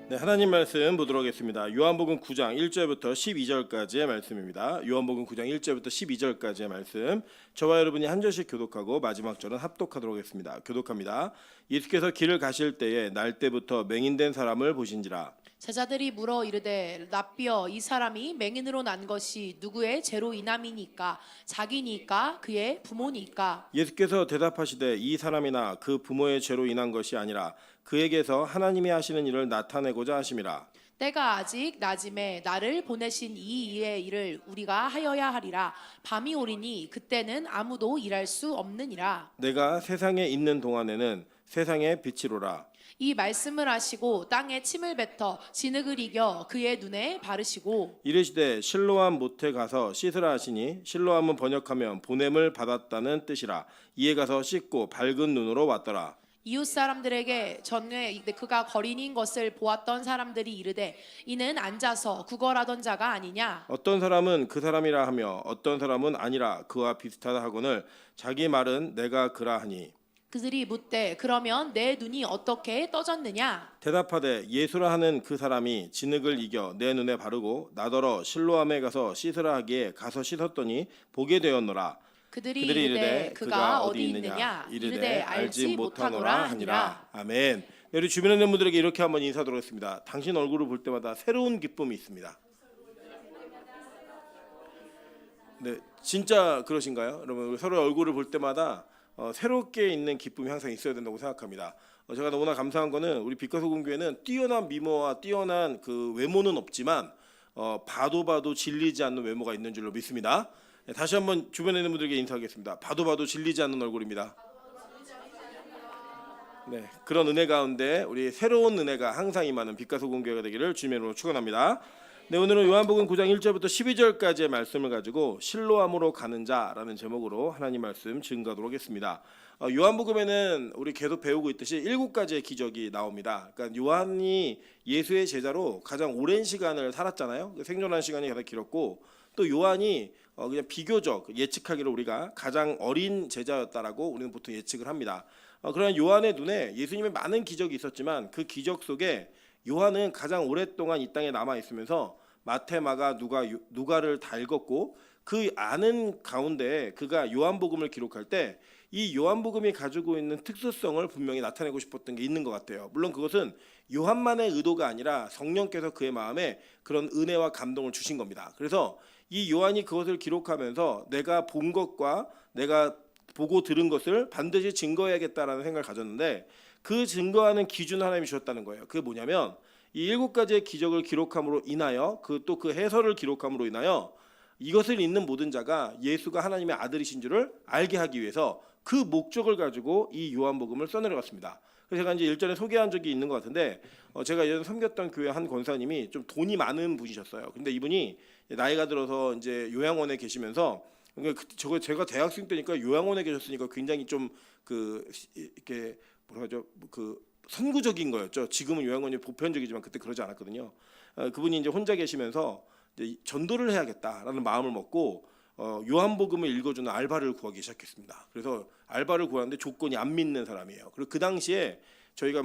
네, 하나님 말씀 보도록 하겠습니다. 요한복음 9장 1절부터 12절까지의 말씀입니다. 요한복음 9장 1절부터 12절까지의 말씀. 저와 여러분이 한 절씩 교독하고 마지막 절은 합독하도록 하겠습니다. 교독합니다. 예수께서 길을 가실 때에 날 때부터 맹인된 사람을 보신지라. 제자들이 물어 이르되 랍비여 이 사람이 맹인으로 난 것이 누구의 죄로 인함이니까 자기니까 그의 부모니까. 예수께서 대답하시되 이 사람이나 그 부모의 죄로 인한 것이 아니라 그에게서 하나님이 하시는 일을 나타내고자 하심이라. 때가 아직 낮음에 나를 보내신 이 일의 일을 우리가 하여야 하리라. 밤이 오리니 그때는 아무도 일할 수 없느니라. 내가 세상에 있는 동안에는 세상의 빛이로라. 이 말씀을 하시고 땅에 침을 뱉어 진흙을 이겨 그의 눈에 바르시고 이르시되 실로암 못에 가서 씻으라 하시니 실로암은 번역하면 보냄을 받았다는 뜻이라. 이에 가서 씻고 밝은 눈으로 왔더라. 이웃 사람들에게 전에 그가 거린인 것을 보았던 사람들이 이르되 이는 앉아서 구걸하던 자가 아니냐. 어떤 사람은 그 사람이라 하며 어떤 사람은 아니라 그와 비슷하다 하거늘 자기 말은 내가 그라 하니. 그들이 묻되 그러면 내 눈이 어떻게 떠졌느냐. 대답하되 예수라 하는 그 사람이 진흙을 이겨 내 눈에 바르고 나더러 실로암에 가서 씻으라 하기에 가서 씻었더니 보게 되었노라. 그들이 이르되 그가 어디 있느냐. 이르되 알지 못하노라 하니라. 아멘. 우리 주변에 있는 분들에게 이렇게 한번 인사드리도록 하겠습니다. 당신 얼굴을 볼 때마다 새로운 기쁨이 있습니다. 네, 진짜 그러신가요? 여러분, 우리 서로 얼굴을 볼 때마다 새롭게 있는 기쁨이 항상 있어야 된다고 생각합니다. 제가 너무나 감사한 거는 우리 빛과소금교회는 뛰어난 미모와 뛰어난 그 외모는 없지만 봐도 질리지 않는 외모가 있는 줄로 믿습니다. 네, 다시 한번 주변에 있는 분들에게 인사하겠습니다. 봐도 질리지 않는 얼굴입니다. 네, 그런 은혜 가운데 우리 새로운 은혜가 항상 임하는 빛과소금교회가 되기를 주님의 이름으로 축원합니다. 네, 오늘은 요한복음 9장 1절부터 12절까지의 말씀을 가지고 실로암으로 가는 자라는 제목으로 하나님 말씀 증거하도록 하겠습니다. 요한복음에는 우리 계속 배우고 있듯이 7가지의 기적이 나옵니다. 그러니까 요한이 예수의 제자로 가장 오랜 시간을 살았잖아요. 생존한 시간이 가장 길었고 또 요한이 그냥 비교적 예측하기로 우리가 가장 어린 제자였다라고 우리는 보통 예측을 합니다. 그러나 요한의 눈에 예수님의 많은 기적이 있었지만 그 기적 속에 요한은 가장 오랫동안 이 땅에 남아 있으면서 마태, 마가, 누가를 다 읽었고 그 아는 가운데 그가 요한복음을 기록할 때 이 요한복음이 가지고 있는 특수성을 분명히 나타내고 싶었던 게 있는 것 같아요. 물론 그것은 요한만의 의도가 아니라 성령께서 그의 마음에 그런 은혜와 감동을 주신 겁니다. 그래서 이 요한이 그것을 기록하면서 내가 본 것과 내가 보고 들은 것을 반드시 증거해야겠다라는 생각을 가졌는데 그 증거하는 기준을 하나님이 주셨다는 거예요. 그게 뭐냐면 이 7가지의 기적을 기록함으로 인하여 또 그 해설을 기록함으로 인하여 이것을 읽는 모든 자가 예수가 하나님의 아들이신 줄을 알게 하기 위해서 그 목적을 가지고 이 요한복음을 써내려갔습니다. 그래서 제가 이제 일전에 소개한 적이 있는 것 같은데 제가 예전에 섬겼던 교회 한 권사님이 좀 돈이 많은 분이셨어요. 근데 이분이 나이가 들어서 이제 요양원에 계시면서 제가 대학생 때니까 요양원에 계셨으니까 굉장히 좀 이렇게 뭐라 하죠? 선구적인 거였죠. 지금은 요양원이 보편적이지만 그때 그러지 않았거든요. 그분이 이제 혼자 계시면서 이제 전도를 해야겠다라는 마음을 먹고 요한복음을 읽어주는 알바를 구하기 시작했습니다. 그래서 알바를 구하는데 조건이 안 믿는 사람이에요. 그리고 그 당시에 저희가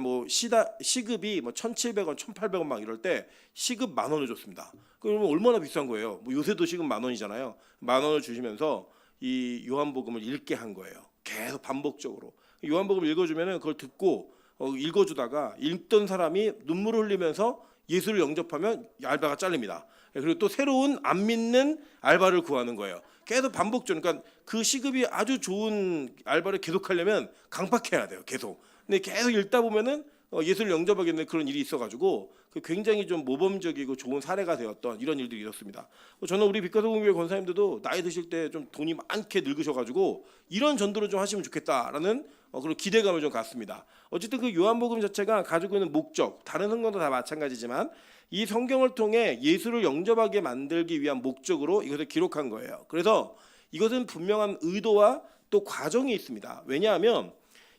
시급이 1,700원, 1,800원 막 이럴 때 시급 10,000원을 줬습니다. 그러면 얼마나 비싼 거예요? 요새도 시급 10,000원이잖아요. 10,000원을 주시면서 이 요한복음을 읽게 한 거예요. 계속 반복적으로 요한복음을 읽어주면은 그걸 듣고 읽어주다가 읽던 사람이 눈물을 흘리면서 예수를 영접하면 알바가 잘립니다. 그리고 또 새로운 안 믿는 알바를 구하는 거예요. 계속 반복적으로. 그러니까 그 시급이 아주 좋은 알바를 계속하려면 강박해야 돼요. 계속. 근데 계속 읽다 보면은 예수를 영접하게 되는 그런 일이 있어가지고 굉장히 좀 모범적이고 좋은 사례가 되었던 이런 일들이 있었습니다. 저는 우리 빛과소금교회 권사님들도 나이 드실 때 좀 돈이 많게 늙으셔가지고 이런 전도를 좀 하시면 좋겠다라는 그런 기대감을 좀 갖습니다. 어쨌든 그 요한복음 자체가 가지고 있는 목적, 다른 성경도 다 마찬가지지만 이 성경을 통해 예수를 영접하게 만들기 위한 목적으로 이것을 기록한 거예요. 그래서 이것은 분명한 의도와 또 과정이 있습니다. 왜냐하면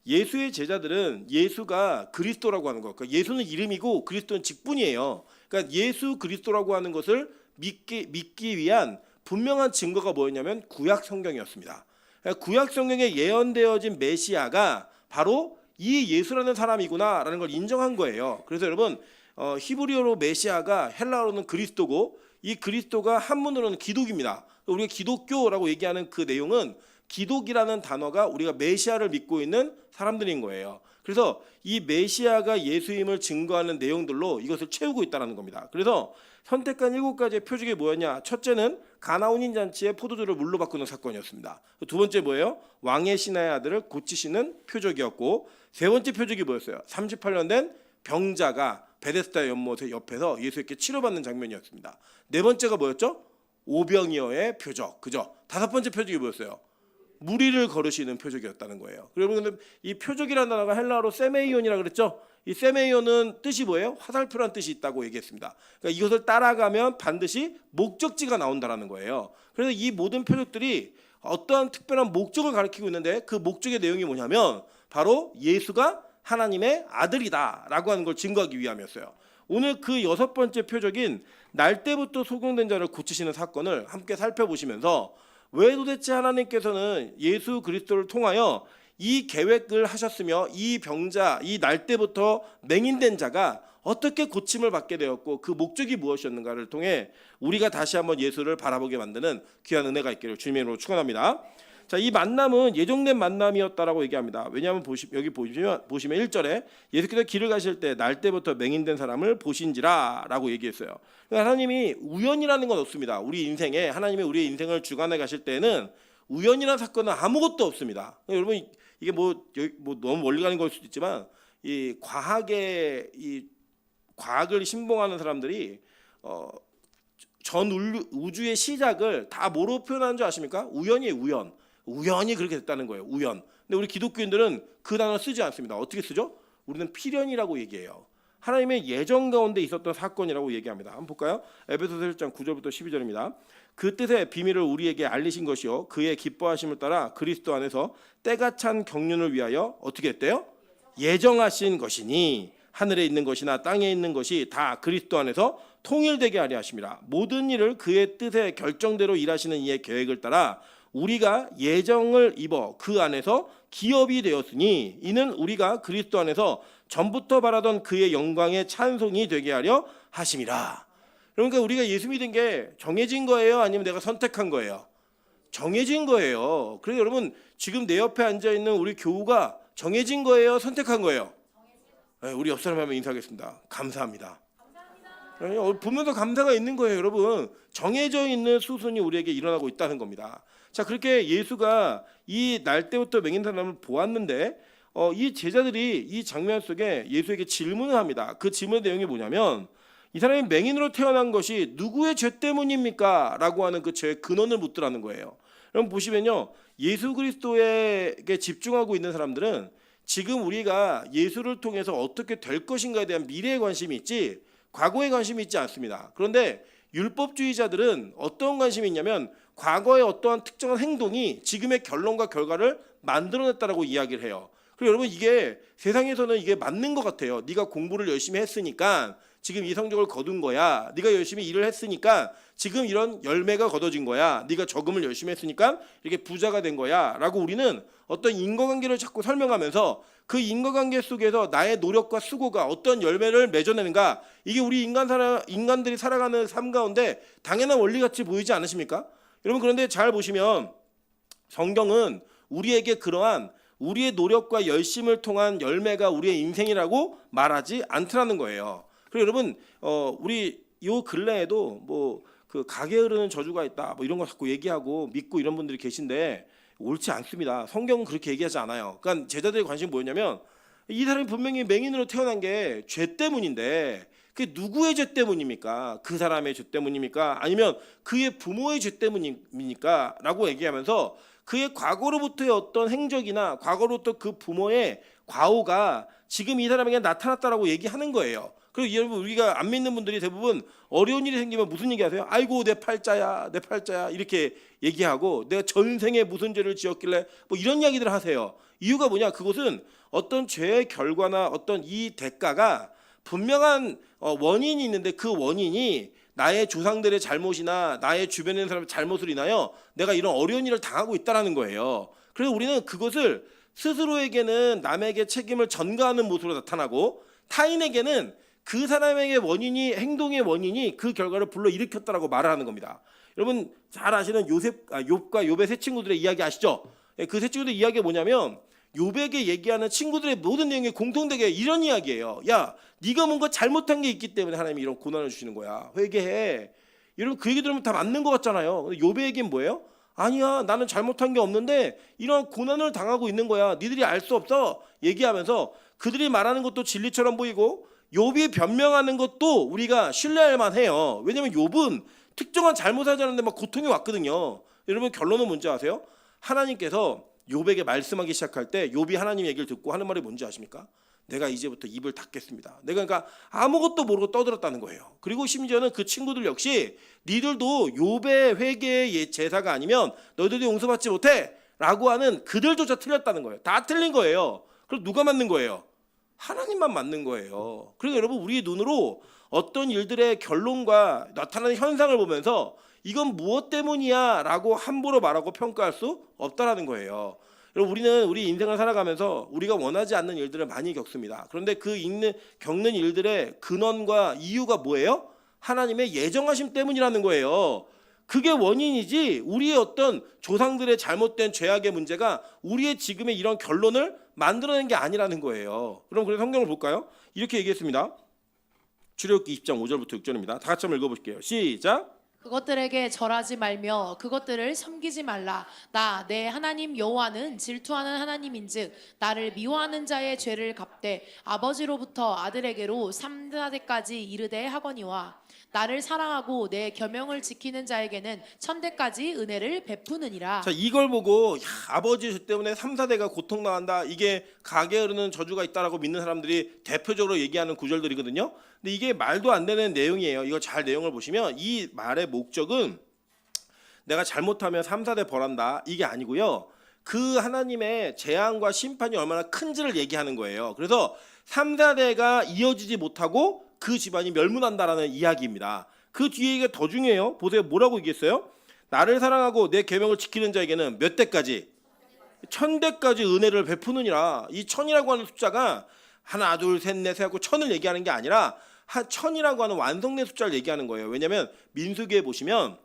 예수의 제자들은 예수가 그리스도라고 하는 것, 그러니까 예수는 이름이고 그리스도는 직분이에요. 그러니까 예수 그리스도라고 하는 것을 믿기 위한 분명한 증거가 뭐였냐면 구약 성경이었습니다. 그러니까 구약 성경에 예언되어진 메시아가 바로 이 예수라는 사람이구나라는 걸 인정한 거예요. 그래서 여러분 히브리어로 메시아가 헬라어로는 그리스도고 이 그리스도가 한문으로는 기독입니다. 우리가 기독교라고 얘기하는 그 내용은 기독이라는 단어가 우리가 메시아를 믿고 있는 사람들인 거예요. 그래서 이 메시아가 예수임을 증거하는 내용들로 이것을 채우고 있다는 겁니다. 그래서 선택한 7가지의 표적이 뭐였냐? 첫째는 가나 혼인 잔치에 포도주를 물로 바꾸는 사건이었습니다. 두 번째 뭐예요? 왕의 신하의 아들을 고치시는 표적이었고, 세 번째 표적이 뭐였어요? 38년 된 병자가 베데스다 연못의 옆에서 예수님께 치료받는 장면이었습니다. 네 번째가 뭐였죠? 오병이어의 표적. 그죠? 다섯 번째 표적이 뭐였어요? 무리를 걸으시는 표적이었다는 거예요. 여러분, 이 표적이라는 단어가 헬라어로 세메이온이라 그랬죠? 이 세메이온은 뜻이 뭐예요? 화살표란 뜻이 있다고 얘기했습니다. 그러니까 이것을 따라가면 반드시 목적지가 나온다라는 거예요. 그래서 이 모든 표적들이 어떠한 특별한 목적을 가리키고 있는데 그 목적의 내용이 뭐냐면 바로 예수가 하나님의 아들이다라고 하는 걸 증거하기 위함이었어요. 오늘 그 6번째 표적인 날 때부터 소경된 자를 고치시는 사건을 함께 살펴보시면서 왜 도대체 하나님께서는 예수 그리스도를 통하여 이 계획을 하셨으며 이 병자, 이 날 때부터 맹인된 자가 어떻게 고침을 받게 되었고 그 목적이 무엇이었는가를 통해 우리가 다시 한번 예수를 바라보게 만드는 귀한 은혜가 있기를 주님의 이름으로 축원합니다. 자, 이 만남은 예정된 만남이었다라고 얘기합니다. 왜냐하면 여기 보시면 1절에 예수께서 길을 가실 때 날 때부터 맹인된 사람을 보신지라라고 얘기했어요. 그러니까 하나님이 우연이라는 건 없습니다. 우리 인생에 하나님이 우리의 인생을 주관해 가실 때는 우연이라는 사건은 아무것도 없습니다. 그러니까 여러분 이게 뭐 너무 멀리 가는 걸 수도 있지만 이 과학을 신봉하는 사람들이 전 우주의 시작을 다 뭐로 표현하는 줄 아십니까? 우연이에요. 우연이 그렇게 됐다는 거예요. 우연. 근데 우리 기독교인들은 그 단어 쓰지 않습니다. 어떻게 쓰죠? 우리는 필연이라고 얘기해요. 하나님의 예정 가운데 있었던 사건이라고 얘기합니다. 한번 볼까요? 에베소서 1장 9절부터 12절입니다. 그 뜻의 비밀을 우리에게 알리신 것이요 그의 기뻐하심을 따라 그리스도 안에서 때가 찬 경륜을 위하여 어떻게 했대요? 예정하신 것이니 하늘에 있는 것이나 땅에 있는 것이 다 그리스도 안에서 통일되게 하려 하심이라. 모든 일을 그의 뜻의 결정대로 일하시는 이의 계획을 따라 우리가 예정을 입어 그 안에서 기업이 되었으니 이는 우리가 그리스도 안에서 전부터 바라던 그의 영광의 찬송이 되게 하려 하심이라. 그러니까 우리가 예수 믿은 게 정해진 거예요? 아니면 내가 선택한 거예요? 정해진 거예요. 그래서 여러분 지금 내 옆에 앉아있는 우리 교우가 정해진 거예요? 선택한 거예요? 네, 우리 옆 사람 한번 인사하겠습니다. 감사합니다. 보면서 감사가 있는 거예요. 여러분 정해져 있는 수순이 우리에게 일어나고 있다는 겁니다. 자, 그렇게 예수가 이 날 때부터 맹인 사람을 보았는데 이 제자들이 이 장면 속에 예수에게 질문을 합니다. 그 질문의 내용이 뭐냐면 이 사람이 맹인으로 태어난 것이 누구의 죄 때문입니까? 라고 하는 그 죄의 근원을 묻더라는 거예요. 여러분 보시면요, 예수 그리스도에게 집중하고 있는 사람들은 지금 우리가 예수를 통해서 어떻게 될 것인가에 대한 미래에 관심이 있지 과거에 관심이 있지 않습니다. 그런데 율법주의자들은 어떤 관심이 있냐면 과거의 어떠한 특정한 행동이 지금의 결론과 결과를 만들어냈다라고 이야기를 해요. 그리고 여러분 이게 세상에서는 이게 맞는 것 같아요. 네가 공부를 열심히 했으니까 지금 이 성적을 거둔 거야. 네가 열심히 일을 했으니까 지금 이런 열매가 거둬진 거야. 네가 저금을 열심히 했으니까 이렇게 부자가 된 거야. 라고 우리는 어떤 인과관계를 자꾸 설명하면서 그 인과관계 속에서 나의 노력과 수고가 어떤 열매를 맺어내는가, 이게 우리 인간들이 살아가는 삶 가운데 당연한 원리같이 보이지 않으십니까? 여러분 그런데 잘 보시면 성경은 우리에게 그러한 우리의 노력과 열심을 통한 열매가 우리의 인생이라고 말하지 않더라는 거예요. 그리고 여러분 우리 요 근래에도 뭐 그 가게 흐르는 저주가 있다 뭐 이런 거 자꾸 얘기하고 믿고 이런 분들이 계신데 옳지 않습니다. 성경은 그렇게 얘기하지 않아요. 그러니까 제자들의 관심이 뭐였냐면 이 사람이 분명히 맹인으로 태어난 게 죄 때문인데 그게 누구의 죄 때문입니까? 그 사람의 죄 때문입니까? 아니면 그의 부모의 죄 때문입니까? 라고 얘기하면서 그의 과거로부터의 어떤 행적이나 과거로부터 그 부모의 과오가 지금 이 사람에게 나타났다라고 얘기하는 거예요. 그리고 여러분 우리가 안 믿는 분들이 대부분 어려운 일이 생기면 무슨 얘기 하세요? 아이고 내 팔자야 이렇게 얘기하고 내가 전생에 무슨 죄를 지었길래 뭐 이런 이야기들을 하세요. 이유가 뭐냐? 그것은 어떤 죄의 결과나 어떤 이 대가가 분명한 원인이 있는데 그 원인이 나의 조상들의 잘못이나 나의 주변에 있는 사람의 잘못을 인하여 내가 이런 어려운 일을 당하고 있다는 거예요. 그래서 우리는 그것을 스스로에게는 남에게 책임을 전가하는 모습으로 나타나고 타인에게는 그 사람에게 행동의 원인이 그 결과를 불러 일으켰다라고 말을 하는 겁니다. 여러분 잘 아시는 욥과 욥의 세 친구들의 이야기 아시죠? 그 세 친구들의 이야기가 뭐냐면 욥에게 얘기하는 친구들의 모든 내용이 공통되게 이런 이야기예요. 야, 네가 뭔가 잘못한 게 있기 때문에 하나님이 이런 고난을 주시는 거야. 회개해. 여러분 그 얘기 들으면 다 맞는 것 같잖아요. 근데 욥의 얘기는 뭐예요? 아니야, 나는 잘못한 게 없는데 이런 고난을 당하고 있는 거야. 니들이 알 수 없어. 얘기하면서 그들이 말하는 것도 진리처럼 보이고 욥이 변명하는 것도 우리가 신뢰할 만해요. 왜냐하면 욥은 특정한 잘못하지 않았는데 막 고통이 왔거든요. 여러분 결론은 뭔지 아세요? 하나님께서 욥에게 말씀하기 시작할 때 욥이 하나님 얘기를 듣고 하는 말이 뭔지 아십니까? 내가 이제부터 입을 닫겠습니다. 내가 그러니까 아무것도 모르고 떠들었다는 거예요. 그리고 심지어는 그 친구들 역시 니들도 욥의 회개의 제사가 아니면 너희들도 용서받지 못해 라고 하는 그들조차 틀렸다는 거예요. 다 틀린 거예요. 그럼 누가 맞는 거예요? 하나님만 맞는 거예요. 그러니까 여러분 우리의 눈으로 어떤 일들의 결론과 나타나는 현상을 보면서 이건 무엇 때문이야 라고 함부로 말하고 평가할 수 없다라는 거예요. 여러분 우리는 우리 인생을 살아가면서 우리가 원하지 않는 일들을 많이 겪습니다. 그런데 겪는 일들의 근원과 이유가 뭐예요? 하나님의 예정하심 때문이라는 거예요. 그게 원인이지 우리의 어떤 조상들의 잘못된 죄악의 문제가 우리의 지금의 이런 결론을 만들어낸 게 아니라는 거예요. 그럼 그래서 성경을 볼까요? 이렇게 얘기했습니다. 출애굽기 20장 5절부터 6절입니다. 다 같이 한번 읽어볼게요. 시작. 그것들에게 절하지 말며 그것들을 섬기지 말라. 나 내 하나님 여호와는 질투하는 하나님인즉 나를 미워하는 자의 죄를 갚되 아버지로부터 아들에게로 3대까지 이르되 하거니와 나를 사랑하고 내 계명을 지키는 자에게는 1000대까지 은혜를 베푸느니라. 자, 이걸 보고 아버지 죄 때문에 3, 4대가 고통당한다. 이게 가게 흐르는 저주가 있다라고 믿는 사람들이 대표적으로 얘기하는 구절들이거든요. 근데 이게 말도 안 되는 내용이에요. 이거 잘 내용을 보시면 이 말의 목적은 내가 잘못하면 3, 4대 벌한다. 이게 아니고요. 그 하나님의 재앙과 심판이 얼마나 큰지를 얘기하는 거예요. 그래서 3, 4대가 이어지지 못하고 그 집안이 멸문한다라는 이야기입니다. 그 뒤에 이게 더 중요해요. 보세요. 뭐라고 얘기했어요? 나를 사랑하고 내 계명을 지키는 자에게는 몇 대까지? 1000대까지 은혜를 베푸느니라. 이 1000이라고 하는 숫자가 하나, 둘, 셋, 넷 해갖고 1000을 얘기하는 게 아니라 1000이라고 하는 완성된 숫자를 얘기하는 거예요. 왜냐하면 민수기에 보시면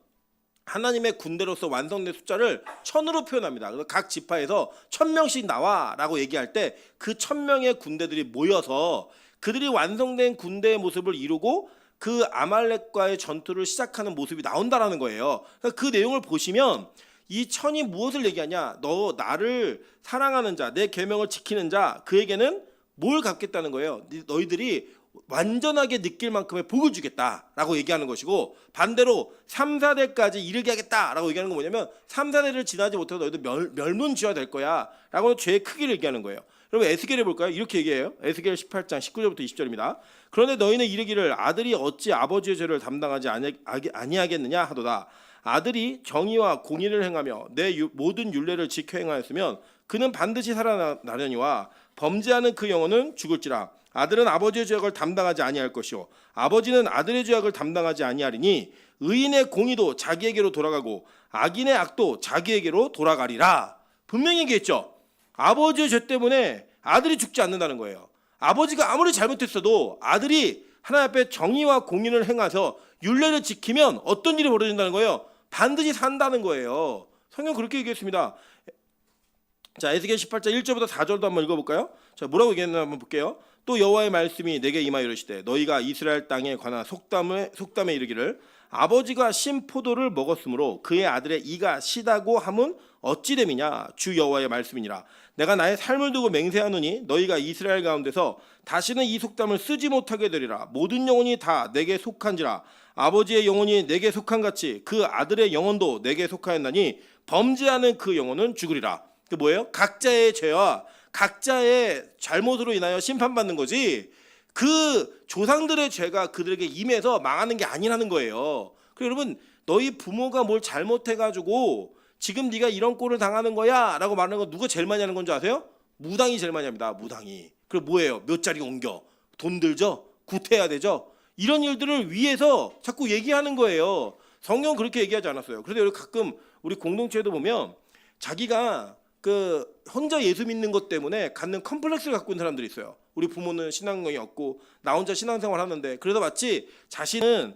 하나님의 군대로서 완성된 숫자를 1000으로 표현합니다. 그래서 각 지파에서 1000명씩 나와라고 얘기할 때 그 1000명의 군대들이 모여서 그들이 완성된 군대의 모습을 이루고 그 아말렉과의 전투를 시작하는 모습이 나온다라는 거예요. 그러니까 그 내용을 보시면 이 1000이 무엇을 얘기하냐? 너 나를 사랑하는 자, 내 계명을 지키는 자, 그에게는 뭘 갚겠다는 거예요? 너희들이 완전하게 느낄 만큼의 복을 주겠다라고 얘기하는 것이고, 반대로 3, 4대까지 이르게 하겠다라고 얘기하는 건 뭐냐면 3, 4대를 지나지 못해도 너희들 멸문지화 될 거야 라고 죄의 크기를 얘기하는 거예요. 여러분 에스겔을 볼까요? 이렇게 얘기해요. 에스겔 18장 19절부터 20절입니다. 그런데 너희는 이르기를 아들이 어찌 아버지의 죄를 담당하지 아니하겠느냐 하도다. 아들이 정의와 공의를 행하며 내 모든 율례를 지켜 행하였으면 그는 반드시 살아나려니와 범죄하는 그 영혼은 죽을지라. 아들은 아버지의 죄악을 담당하지 아니할 것이요 아버지는 아들의 죄악을 담당하지 아니하리니 의인의 공의도 자기에게로 돌아가고 악인의 악도 자기에게로 돌아가리라. 분명히 얘기했죠. 아버지의 죄 때문에 아들이 죽지 않는다는 거예요. 아버지가 아무리 잘못했어도 아들이 하나님 앞에 정의와 공의를 행해서 율례를 지키면 어떤 일이 벌어진다는 거예요? 반드시 산다는 거예요. 성경 그렇게 얘기했습니다. 자, 에스겔 18장 1절부터 4절도 한번 읽어볼까요? 자, 뭐라고 얘기했나 한번 볼게요. 또 여호와의 말씀이 내게 임하여 이르시되 너희가 이스라엘 땅에 관한 속담에 이르기를 아버지가 신 포도를 먹었으므로 그의 아들의 이가 시다고 함은 어찌 됨이냐? 주 여호와의 말씀이니라. 내가 나의 삶을 두고 맹세하노니 너희가 이스라엘 가운데서 다시는 이 속담을 쓰지 못하게 되리라. 모든 영혼이 다 내게 속한지라. 아버지의 영혼이 내게 속한 같이 그 아들의 영혼도 내게 속하였나니 범죄하는 그 영혼은 죽으리라. 그 뭐예요? 각자의 죄와 각자의 잘못으로 인하여 심판받는 거지 그 조상들의 죄가 그들에게 임해서 망하는 게 아니라는 거예요. 그리고 여러분 너희 부모가 뭘 잘못해가지고 지금 네가 이런 꼴을 당하는 거야 라고 말하는 거 누가 제일 많이 하는 건 줄 아세요? 무당이 제일 많이 합니다. 무당이. 그리고 뭐예요? 몇 자리 옮겨. 돈 들죠? 구태해야 되죠? 이런 일들을 위해서 자꾸 얘기하는 거예요. 성경은 그렇게 얘기하지 않았어요. 그런데 가끔 우리 공동체에도 보면 자기가 그 혼자 예수 믿는 것 때문에 갖는 컴플렉스를 갖고 있는 사람들이 있어요. 우리 부모는 신앙성이 없고 나 혼자 신앙생활 하는데 그러다 마치 자신은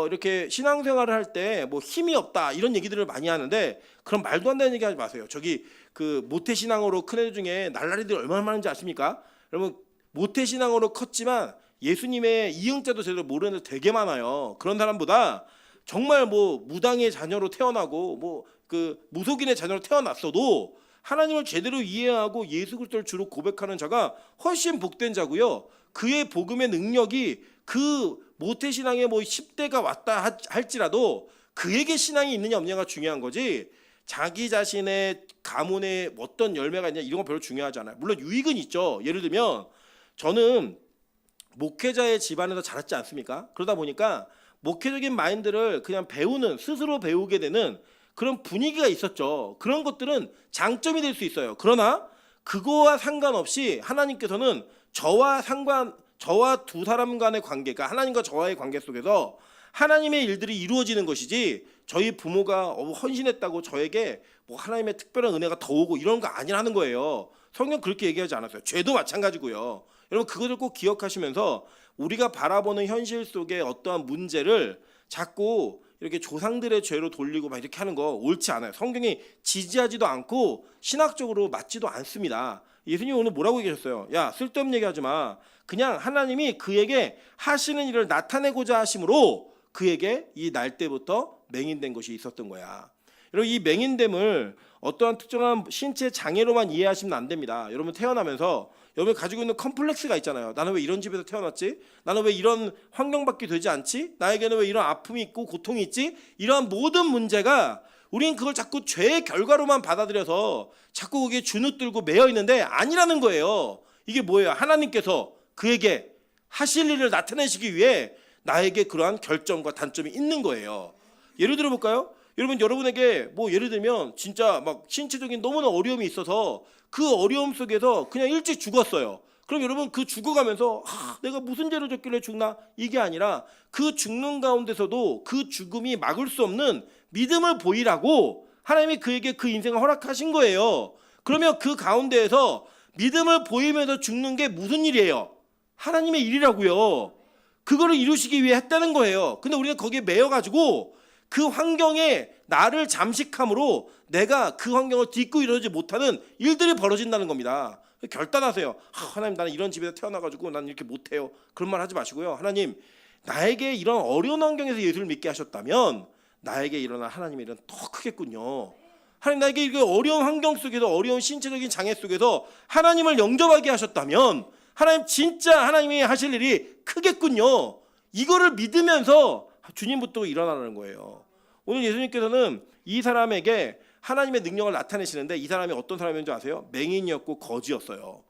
이렇게 신앙생활을 할 때 뭐 힘이 없다 이런 얘기들을 많이 하는데 그런 말도 안 되는 얘기 하지 마세요. 저기 그 모태신앙으로 큰 애들 중에 날라리들 얼마나 많은지 아십니까? 여러분 모태신앙으로 컸지만 예수님의 이응자도 제대로 모르는 애들 되게 많아요. 그런 사람보다 정말 뭐 무당의 자녀로 태어나고 뭐 그 무속인의 자녀로 태어났어도 하나님을 제대로 이해하고 예수 그리스도를 주로 고백하는 자가 훨씬 복된 자고요. 그의 복음의 능력이 그 모태신앙의 뭐 10대가 왔다 할지라도 그에게 신앙이 있느냐 없느냐가 중요한 거지 자기 자신의 가문에 어떤 열매가 있냐 이런 건 별로 중요하지 않아요. 물론 유익은 있죠. 예를 들면 저는 목회자의 집안에서 자랐지 않습니까? 그러다 보니까 목회적인 마인드를 그냥 배우는 스스로 배우게 되는 그런 분위기가 있었죠. 그런 것들은 장점이 될 수 있어요. 그러나 그거와 상관없이 하나님께서는 저와 두 사람 간의 관계가 하나님과 저와의 관계 속에서 하나님의 일들이 이루어지는 것이지 저희 부모가 헌신했다고 저에게 뭐 하나님의 특별한 은혜가 더 오고 이런 거 아니라는 거예요. 성경 그렇게 얘기하지 않았어요. 죄도 마찬가지고요. 여러분 그것을 꼭 기억하시면서 우리가 바라보는 현실 속에 어떠한 문제를 자꾸 이렇게 조상들의 죄로 돌리고 막 이렇게 하는 거 옳지 않아요. 성경이 지지하지도 않고 신학적으로 맞지도 않습니다. 예수님이 오늘 뭐라고 얘기하셨어요? 야 쓸데없는 얘기하지 마. 그냥 하나님이 그에게 하시는 일을 나타내고자 하심으로 그에게 이 날 때부터 맹인된 것이 있었던 거야. 여러분 이 맹인됨을 어떠한 특정한 신체 장애로만 이해하시면 안 됩니다. 여러분 태어나면서 여러분 가지고 있는 컴플렉스가 있잖아요. 나는 왜 이런 집에서 태어났지? 나는 왜 이런 환경밖에 되지 않지? 나에게는 왜 이런 아픔이 있고 고통이 있지? 이러한 모든 문제가 우린 그걸 자꾸 죄의 결과로만 받아들여서 자꾸 거기에 주눅들고 매여 있는데 아니라는 거예요. 이게 뭐예요? 하나님께서 그에게 하실 일을 나타내시기 위해 나에게 그러한 결정과 단점이 있는 거예요. 예를 들어 볼까요? 여러분에게 뭐 예를 들면 진짜 막 신체적인 너무나 어려움이 있어서 그 어려움 속에서 그냥 일찍 죽었어요. 그럼 여러분 그 죽어가면서 내가 무슨 죄를 졌길래 죽나? 이게 아니라 그 죽는 가운데서도 그 죽음이 막을 수 없는 믿음을 보이라고 하나님이 그에게 그 인생을 허락하신 거예요. 그러면 그 가운데에서 믿음을 보이면서 죽는 게 무슨 일이에요? 하나님의 일이라고요. 그거를 이루시기 위해 했다는 거예요. 근데 우리는 거기에 매여가지고 그 환경에 나를 잠식함으로 내가 그 환경을 딛고 이러지 못하는 일들이 벌어진다는 겁니다. 결단하세요. 하나님 나는 이런 집에서 태어나가지고 나는 이렇게 못해요. 그런 말 하지 마시고요. 하나님 나에게 이런 어려운 환경에서 예수를 믿게 하셨다면 나에게 일어날 하나님의 일은 더 크겠군요. 하나님 나에게 이렇게 어려운 환경 속에서 어려운 신체적인 장애 속에서 하나님을 영접하게 하셨다면 하나님 진짜 하나님이 하실 일이 크겠군요. 이거를 믿으면서 주님부터 일어나는 거예요. 오늘 예수님께서는 이 사람에게 하나님의 능력을 나타내시는데 이 사람이 어떤 사람인지 아세요? 맹인이었고 거지였어요.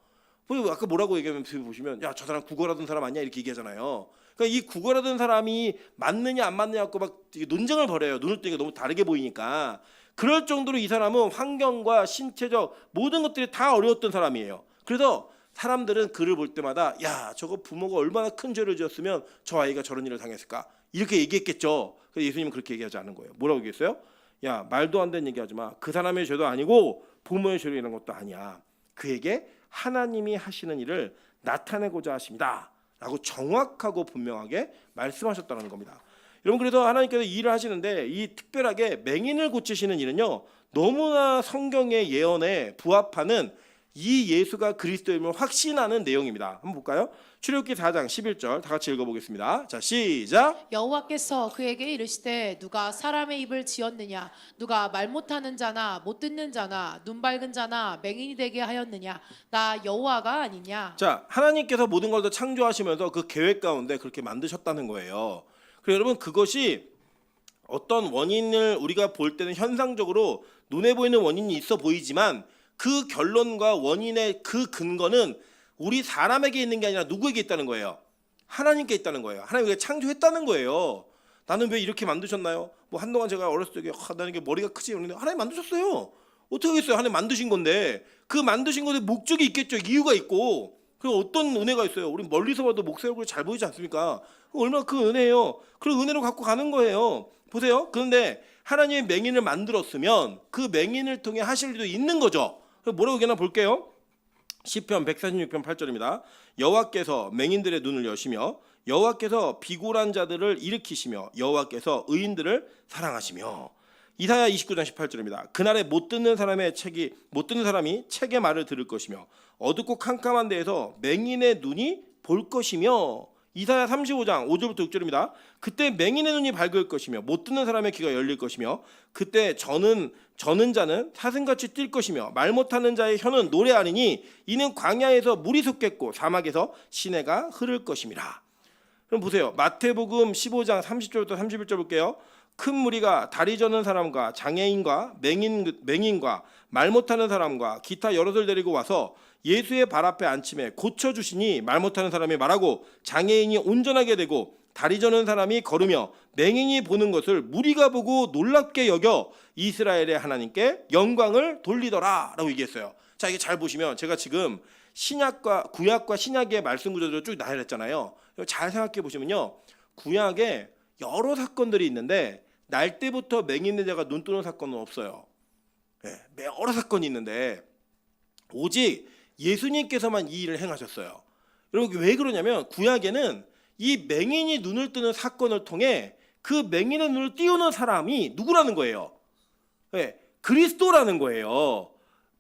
아까 뭐라고 얘기하면 보시면 야 저 사람 구걸하던 사람 아니야 이렇게 얘기하잖아요. 그러니까 이 구걸하던 사람이 맞느냐 안 맞느냐 갖고 막 논쟁을 벌여요. 눈을 뜨니까 너무 다르게 보이니까. 그럴 정도로 이 사람은 환경과 신체적 모든 것들이 다 어려웠던 사람이에요. 그래서 사람들은 그를 볼 때마다 야 저거 부모가 얼마나 큰 죄를 지었으면 저 아이가 저런 일을 당했을까 이렇게 얘기했겠죠. 그래서 예수님은 그렇게 얘기하지 않은 거예요. 뭐라고 얘기했어요? 야 말도 안 되는 얘기하지 마. 그 사람의 죄도 아니고 부모의 죄로 인한 것도 아니야. 그에게 하나님이 하시는 일을 나타내고자 하십니다 라고 정확하고 분명하게 말씀하셨다는 겁니다. 여러분 그래서 하나님께서 일을 하시는데 이 특별하게 맹인을 고치시는 일은요 너무나 성경의 예언에 부합하는 이 예수가 그리스도임을 확신하는 내용입니다. 한번 볼까요? 출애굽기 4장 11절 다 같이 읽어보겠습니다. 자 시작. 여호와께서 그에게 이르시되 누가 사람의 입을 지었느냐 누가 말 못하는 자나 못 듣는 자나 눈 밝은 자나 맹인이 되게 하였느냐 나 여호와가 아니냐. 자 하나님께서 모든 걸 다 창조하시면서 그 계획 가운데 그렇게 만드셨다는 거예요. 그래서 여러분 그것이 어떤 원인을 우리가 볼 때는 현상적으로 눈에 보이는 원인이 있어 보이지만 그 결론과 원인의 그 근거는 우리 사람에게 있는 게 아니라 누구에게 있다는 거예요? 하나님께 있다는 거예요. 하나님이 창조했다는 거예요. 나는 왜 이렇게 만드셨나요? 뭐 한동안 제가 어렸을 때 나는 이게 머리가 크지 그런데 하나님 만드셨어요. 어떻게 하겠어요? 하나님 만드신 건데 그 만드신 것에 목적이 있겠죠. 이유가 있고. 그리고 어떤 은혜가 있어요. 우리 멀리서 봐도 목사 얼굴이 잘 보이지 않습니까? 얼마나 큰 은혜예요. 그런 은혜로 갖고 가는 거예요. 보세요. 그런데 하나님의 맹인을 만들었으면 그 맹인을 통해 하실 일도 있는 거죠. 뭐라고 얘기하나 볼게요. 시편 146편 8절입니다. 여호와께서 맹인들의 눈을 여시며 여호와께서 비굴한 자들을 일으키시며 여호와께서 의인들을 사랑하시며. 이사야 29장 18절입니다. 그날에 못 듣는 사람이 책의 말을 들을 것이며 어둡고 캄캄한 데에서 맹인의 눈이 볼 것이며. 이사야 35장 5절부터 6절입니다. 그때 맹인의 눈이 밝을 것이며 못 듣는 사람의 귀가 열릴 것이며 그때 저는 자는 사슴같이 뛸 것이며 말 못하는 자의 혀는 노래하리니 이는 광야에서 물이 솟겠고 사막에서 시내가 흐를 것임이라. 그럼 보세요. 마태복음 15장 30절부터 31절 볼게요. 큰 무리가 다리 저는 사람과 장애인과 맹인과 말 못하는 사람과 기타 여럿을 데리고 와서 예수의 발 앞에 앉힘에 고쳐주시니 말 못하는 사람이 말하고 장애인이 온전하게 되고 다리 저는 사람이 걸으며 맹인이 보는 것을 무리가 보고 놀랍게 여겨 이스라엘의 하나님께 영광을 돌리더라 라고 얘기했어요. 자, 이게 잘 보시면 제가 지금 구약과 신약의 말씀 구조를 쭉 나열했잖아요. 잘 생각해 보시면요, 구약에 여러 사건들이 있는데 날 때부터 맹인된 자가 눈 뜨는 사건은 없어요. 여러 사건이 있는데 오직 예수님께서만 이 일을 행하셨어요. 여러분, 왜 그러냐면 구약에는 이 맹인이 눈을 뜨는 사건을 통해 그 맹인의 눈을 띄우는 사람이 누구라는 거예요? 그리스도라는 거예요.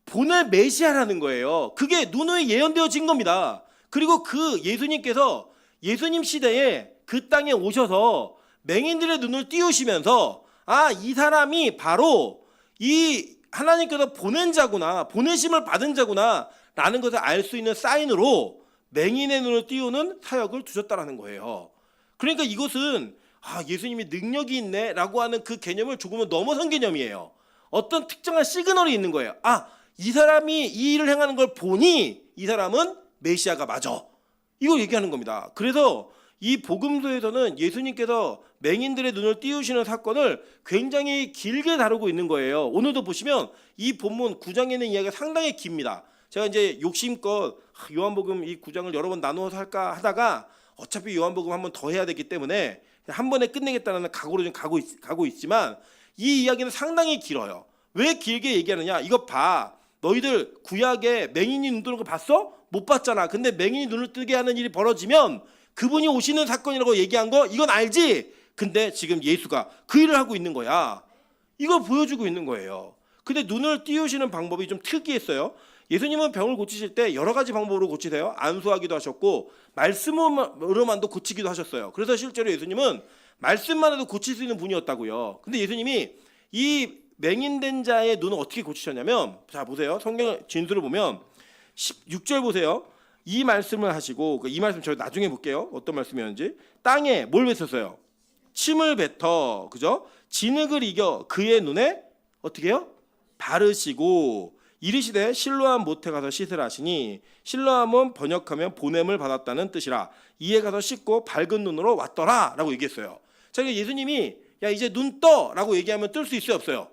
보낼 메시아라는 거예요. 그게 누누이 예언되어진 겁니다. 그리고 그 예수님께서 예수님 시대에 그 땅에 오셔서 맹인들의 눈을 띄우시면서 이 사람이 바로 이 하나님께서 보낸 자구나, 보내심을 받은 자구나 라는 것을 알 수 있는 사인으로 맹인의 눈을 띄우는 사역을 두셨다라는 거예요. 그러니까 이것은 예수님이 능력이 있네 라고 하는 그 개념을 조금은 넘어선 개념이에요. 어떤 특정한 시그널이 있는 거예요. 이 사람이 이 일을 행하는 걸 보니 이 사람은 메시아가 맞아, 이걸 얘기하는 겁니다. 그래서 이 복음서에서는 예수님께서 맹인들의 눈을 띄우시는 사건을 굉장히 길게 다루고 있는 거예요. 오늘도 보시면 이 본문 9장에 있는 이야기가 상당히 깁니다. 제가 이제 욕심껏 요한복음 이 9장을 여러 번 나누어서 할까 하다가 어차피 요한복음 한 번 더 해야 되기 때문에 한 번에 끝내겠다는 각오로 좀 가고 있지만 이 이야기는 상당히 길어요. 왜 길게 얘기하느냐? 이것 봐. 너희들 구약에 맹인이 눈 뜨는 거 봤어? 못 봤잖아. 근데 맹인이 눈을 뜨게 하는 일이 벌어지면 그분이 오시는 사건이라고 얘기한 거 이건 알지? 근데 지금 예수가 그 일을 하고 있는 거야. 이걸 보여주고 있는 거예요. 근데 눈을 띄우시는 방법이 좀 특이했어요. 예수님은 병을 고치실 때 여러 가지 방법으로 고치세요. 안수하기도 하셨고 말씀으로만도 고치기도 하셨어요. 그래서 실제로 예수님은 말씀만 해도 고칠 수 있는 분이었다고요. 근데 예수님이 이 맹인된 자의 눈을 어떻게 고치셨냐면, 자 보세요. 성경 진술을 보면 16절 보세요. 이 말씀을 하시고, 이 말씀 저희 나중에 볼게요. 어떤 말씀이었는지. 땅에 뭘 뱉었어요? 침을 뱉어, 그죠? 진흙을 이겨 그의 눈에 어떻게 해요? 바르시고 이르시되 실로암 못에 가서 씻으라 하시니, 실로암은 번역하면 보냄을 받았다는 뜻이라. 이에 가서 씻고 밝은 눈으로 왔더라 라고 얘기했어요. 자, 예수님이 야 이제 눈 떠 라고 얘기하면 뜰 수 있어요, 없어요?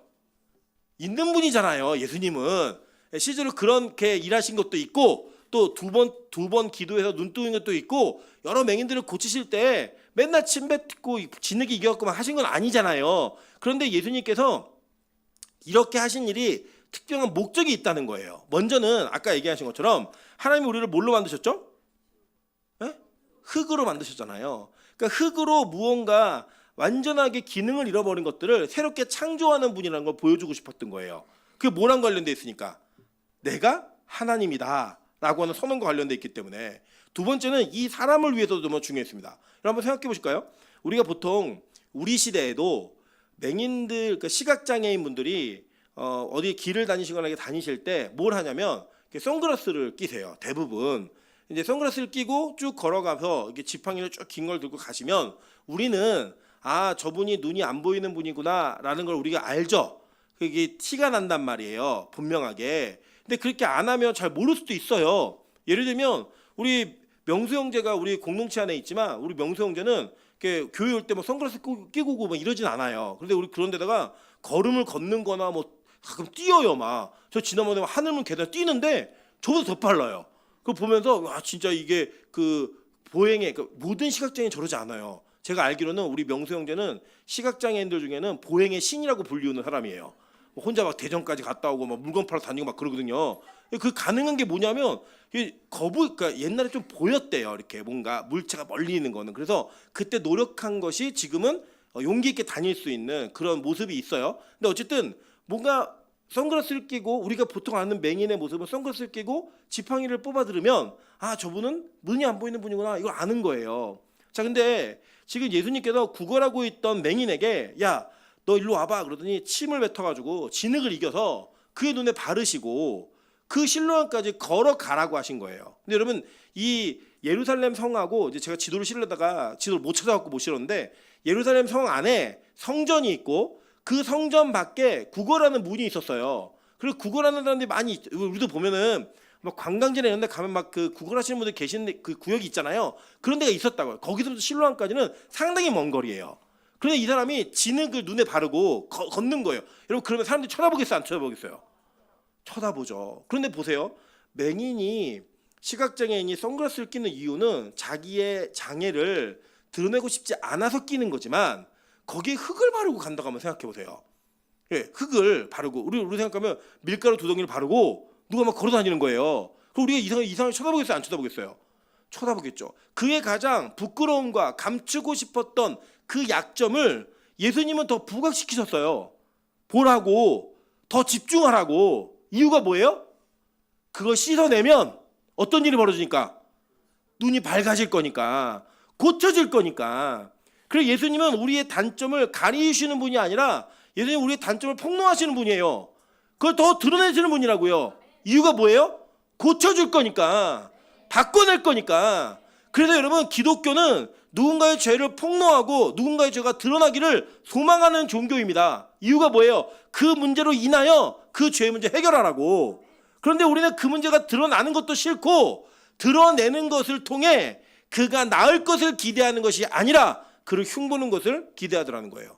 있는 분이잖아요. 예수님은 실제로 그렇게 일하신 것도 있고, 또 두 번 기도해서 눈 뜨는 것도 있고, 여러 맹인들을 고치실 때 맨날 침 뱉고 진흙이 이겨갖고만 하신 건 아니잖아요. 그런데 예수님께서 이렇게 하신 일이 특별한 목적이 있다는 거예요. 먼저는 아까 얘기하신 것처럼 하나님이 우리를 뭘로 만드셨죠? 흙으로 만드셨잖아요. 그러니까 흙으로 무언가 완전하게 기능을 잃어버린 것들을 새롭게 창조하는 분이라는 걸 보여주고 싶었던 거예요. 그게 뭐랑 관련돼 있으니까? 내가 하나님이다 라고 하는 선언과 관련돼 있기 때문에. 두 번째는 이 사람을 위해서도 너무 중요했습니다. 여러분 한번 생각해 보실까요? 우리가 보통 우리 시대에도 맹인들, 그러니까 시각장애인 분들이 어디 길을 다니시거나 다니실 때 뭘 하냐면 선글라스를 끼세요. 대부분 이제 선글라스를 끼고 쭉 걸어가서 이렇게 지팡이를 쭉 긴 걸 들고 가시면 우리는 저분이 눈이 안 보이는 분이구나라는 걸 우리가 알죠. 그게 티가 난단 말이에요, 분명하게. 근데 그렇게 안 하면 잘 모를 수도 있어요. 예를 들면 우리 명수 형제가 우리 공동체 안에 있지만, 우리 명수 형제는 교회 올 때 뭐 선글라스 끼고 오고 뭐 이러진 않아요. 그런데 우리 그런 데다가 걸음을 걷는 거나 뭐 가끔 뛰어요. 막 저 지나가면 하늘문 계단 뛰는데 저보다 더 빨라요. 그거 보면서 진짜 이게 그 보행에 모든 시각장애인 저러지 않아요. 제가 알기로는 우리 명수 형제는 시각장애인들 중에는 보행의 신이라고 불리우는 사람이에요. 혼자 막 대전까지 갔다 오고 막 물건 팔아 다니고 막 그러거든요. 그 가능한 게 뭐냐면 그러니까 옛날에 좀 보였대요. 이렇게 뭔가 물체가 멀리 있는 거는. 그래서 그때 노력한 것이 지금은 용기 있게 다닐 수 있는 그런 모습이 있어요. 근데 어쨌든 뭔가 선글라스를 끼고 우리가 보통 아는 맹인의 모습은 선글라스를 끼고 지팡이를 뽑아 들으면 아 저분은 눈이 안 보이는 분이구나 이걸 아는 거예요. 자 근데 지금 예수님께서 구걸하고 있던 맹인에게 야 너 일로 와봐 그러더니 침을 뱉어가지고 진흙을 이겨서 그의 눈에 바르시고 그 실로암까지 걸어가라고 하신 거예요. 근데 여러분 이 예루살렘 성하고 이제 제가 지도를 실려다가 지도를 못 찾아갖고 못 실었는데 예루살렘 성 안에 성전이 있고 그 성전 밖에 구걸하는 문이 있었어요. 그리고 구걸하는 사람들이 많이 우리도 보면은 막 관광지나 이런 데 가면 막 그 구걸하시는 분들 계신 그 구역이 있잖아요. 그런 데가 있었다고요. 거기서부터 실로암까지는 상당히 먼 거리예요. 그런데 이 사람이 진흙을 눈에 바르고 걷는 거예요. 여러분 그러면 사람들이 쳐다보겠어요? 안 쳐다보겠어요? 쳐다보죠. 그런데 보세요. 맹인이 시각장애인이 선글라스를 끼는 이유는 자기의 장애를 드러내고 싶지 않아서 끼는 거지만 거기에 흙을 바르고 간다고 한번 생각해 보세요. 예, 흙을 바르고 우리 생각하면 밀가루 2덩이를 바르고 누가 막 걸어 다니는 거예요. 그럼 우리가 이상하게 쳐다보겠어요? 안 쳐다보겠어요? 쳐다보겠죠. 그의 가장 부끄러움과 감추고 싶었던 그 약점을 예수님은 더 부각시키셨어요. 보라고, 더 집중하라고. 이유가 뭐예요? 그걸 씻어내면 어떤 일이 벌어지니까? 눈이 밝아질 거니까, 고쳐질 거니까. 그래서 예수님은 우리의 단점을 가리시는 분이 아니라 예수님은 우리의 단점을 폭로하시는 분이에요. 그걸 더 드러내시는 분이라고요. 이유가 뭐예요? 고쳐줄 거니까, 바꿔낼 거니까. 그래서 여러분 기독교는 누군가의 죄를 폭로하고 누군가의 죄가 드러나기를 소망하는 종교입니다. 이유가 뭐예요? 그 문제로 인하여 그 죄의 문제 해결하라고. 그런데 우리는 그 문제가 드러나는 것도 싫고 드러내는 것을 통해 그가 나을 것을 기대하는 것이 아니라 그를 흉보는 것을 기대하더라는 거예요.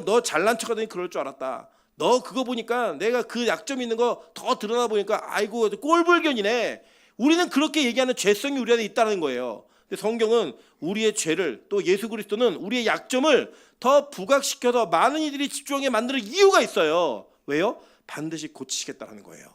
너 잘난 척하더니 그럴 줄 알았다. 너 그거 보니까 내가 그 약점 있는 거 더 드러나 보니까 아이고 꼴불견이네. 우리는 그렇게 얘기하는 죄성이 우리 안에 있다는 거예요. 근데 성경은 우리의 죄를 또 예수 그리스도는 우리의 약점을 더 부각시켜서 많은 이들이 집중하게 만드는 이유가 있어요. 왜요? 반드시 고치시겠다는 거예요.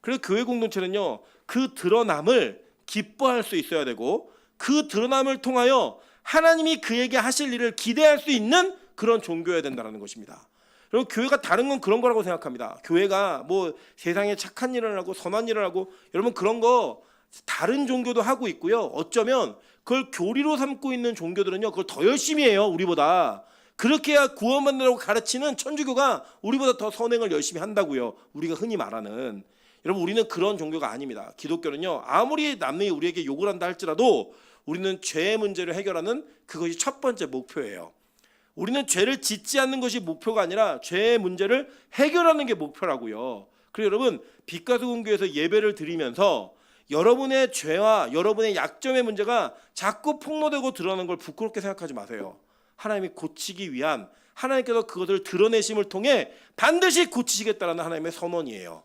그래서 교회 공동체는요. 그 드러남을 기뻐할 수 있어야 되고 그 드러남을 통하여 하나님이 그에게 하실 일을 기대할 수 있는 그런 종교여야 된다는 것입니다. 여러분 교회가 다른 건 그런 거라고 생각합니다. 교회가 뭐 세상에 착한 일을 하고 선한 일을 하고 여러분 그런 거 다른 종교도 하고 있고요. 어쩌면 그걸 교리로 삼고 있는 종교들은요. 그걸 더 열심히 해요. 우리보다. 그렇게 해야 구원받는다고 가르치는 천주교가 우리보다 더 선행을 열심히 한다고요. 우리가 흔히 말하는. 여러분 우리는 그런 종교가 아닙니다. 기독교는요. 아무리 남이 우리에게 욕을 한다 할지라도 우리는 죄의 문제를 해결하는 그것이 첫 번째 목표예요. 우리는 죄를 짓지 않는 것이 목표가 아니라 죄의 문제를 해결하는 게 목표라고요. 그래서 여러분 빛가수공교에서 예배를 드리면서 여러분의 죄와 여러분의 약점의 문제가 자꾸 폭로되고 드러나는 걸 부끄럽게 생각하지 마세요. 하나님이 고치기 위한 하나님께서 그것을 드러내심을 통해 반드시 고치시겠다는 하나님의 선언이에요.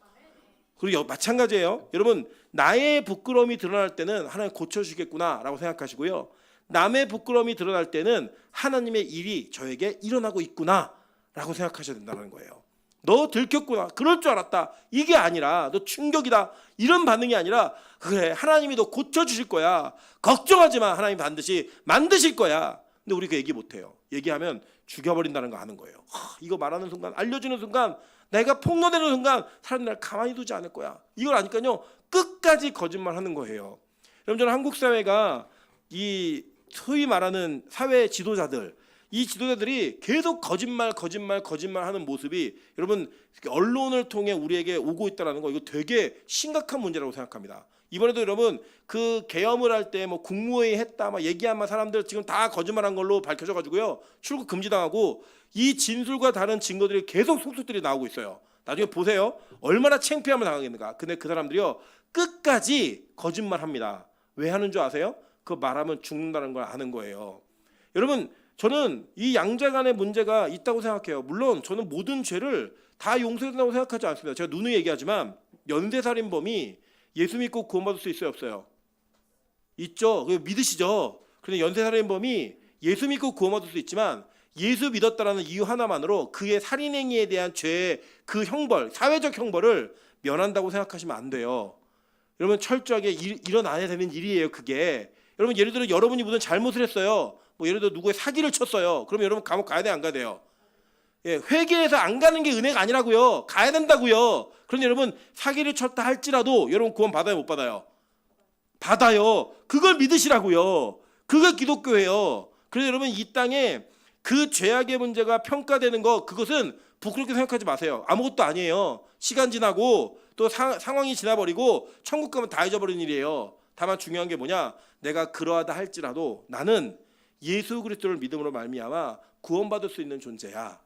그리고 마찬가지예요. 여러분 나의 부끄러움이 드러날 때는 하나님 고쳐주시겠구나라고 생각하시고요. 남의 부끄러움이 드러날 때는 하나님의 일이 저에게 일어나고 있구나라고 생각하셔야 된다는 거예요. 너 들켰구나. 그럴 줄 알았다. 이게 아니라 너 충격이다. 이런 반응이 아니라 그래 하나님이 너 고쳐주실 거야. 걱정하지 마. 하나님 반드시 만드실 거야. 근데 우리 그 얘기 못해요. 얘기하면 죽여버린다는 거 아는 거예요. 이거 말하는 순간 알려주는 순간 내가 폭로되는 순간 사람들 날 가만히 두지 않을 거야. 이걸 아니까요. 끝까지 거짓말하는 거예요. 여러분 저는 한국 사회가 이 소위 말하는 사회 지도자들 이 지도자들이 계속 거짓말하는 모습이 여러분 언론을 통해 우리에게 오고 있다는 거 이거 되게 심각한 문제라고 생각합니다. 이번에도 여러분 그 계엄을 할 때 뭐 국무회의 했다 막 얘기한 사람들 지금 다 거짓말한 걸로 밝혀져가지고요 출국 금지당하고 이 진술과 다른 증거들이 계속 속속들이 나오고 있어요. 나중에 보세요 얼마나 창피함을 당하겠는가. 근데 그 사람들이요 끝까지 거짓말합니다. 왜 하는 줄 아세요? 그 말하면 죽는다는 걸 아는 거예요. 여러분 저는 이 양자 간의 문제가 있다고 생각해요. 물론 저는 모든 죄를 다 용서된다고 생각하지 않습니다. 제가 누누이 얘기하지만 연쇄살인범이 예수 믿고 구원받을 수 있어요 없어요? 있죠. 믿으시죠. 그런데 연쇄살인범이 예수 믿고 구원받을 수 있지만 예수 믿었다라는 이유 하나만으로 그의 살인행위에 대한 죄의 그 형벌, 사회적 형벌을 면한다고 생각하시면 안 돼요. 여러분 철저하게 일어나야 되는 일이에요. 그게 여러분 예를 들어 여러분이 무슨 잘못을 했어요. 뭐 예를 들어 누구의 사기를 쳤어요. 그러면 여러분 감옥 가야 돼, 안 가야 돼요? 예, 회개해서 안 가는 게 은혜가 아니라고요. 가야 된다고요. 그런데 여러분 사기를 쳤다 할지라도 여러분 구원 받아요, 못 받아요? 받아요. 그걸 믿으시라고요. 그게 기독교예요. 그래서 여러분 이 땅에 그 죄악의 문제가 평가되는 거, 그것은 부끄럽게 생각하지 마세요. 아무것도 아니에요. 시간 지나고 또 상황이 지나버리고 천국 가면 다 잊어버리는 일이에요. 다만 중요한 게 뭐냐, 내가 그러하다 할지라도 나는 예수 그리스도를 믿음으로 말미암아 구원받을 수 있는 존재야.